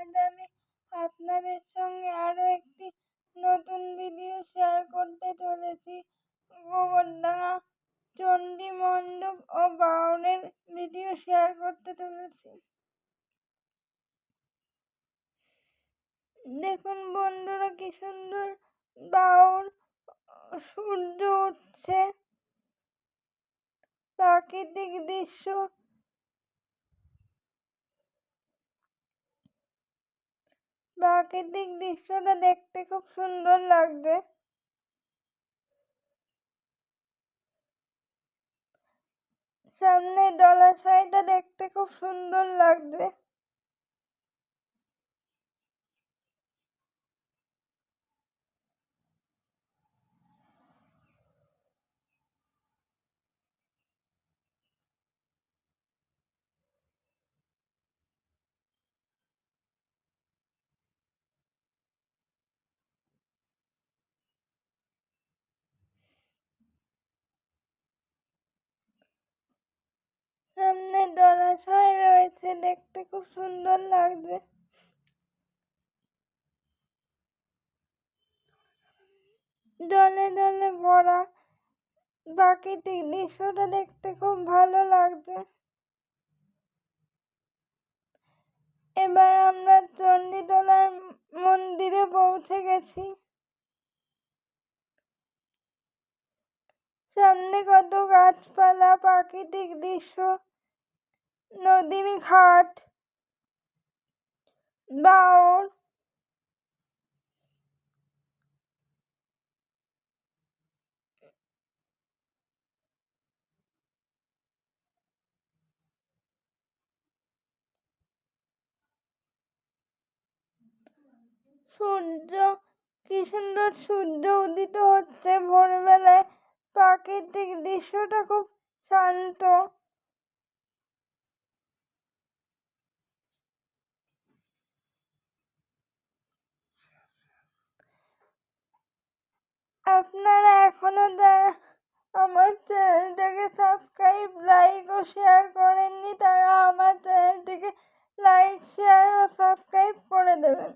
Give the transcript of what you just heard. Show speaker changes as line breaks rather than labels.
আজ আমি আপনাদের সঙ্গে আরো একটি নতুন ভিডিও শেয়ার করতে চলেছি। গোবরডাঙ্গা চণ্ডী মণ্ডপ ও বাউনের ভিডিও শেয়ার করতে চলেছি। দেখুন বন্ধুরা, কি সুন্দর বাউন, সূর্য উঠছে, প্রাকৃতিক দৃশ্য। প্রাকৃতিক দৃশ্যটা দেখতে খুব সুন্দর লাগছে। সামনে জলাশয়টা দেখতে খুব সুন্দর লাগছে। সামনে জলাশয় রয়েছে, দেখতে খুব সুন্দর লাগছে। জলে জলে ভরা প্রাকৃতিক দৃশ্যটা দেখতে খুব ভালো লাগছে। এবার আমরা চণ্ডীতলার মন্দিরে পৌঁছে গেছি। সামনে কত গাছপালা, প্রাকৃতিক দৃশ্য, নদীর ঘাট, বাউর। সূর্য, কি সুন্দর সূর্য উদিত হচ্ছে ভোরবেলায়। প্রাকৃতিক দৃশ্যটা খুব শান্ত। আপনারা এখনো আমার চ্যানেলটাকে সাবস্ক্রাইব, লাইক ও শেয়ার করেননি, তারা আমার চ্যানেলটিকে লাইক, শেয়ার ও সাবস্ক্রাইব করে দেবেন।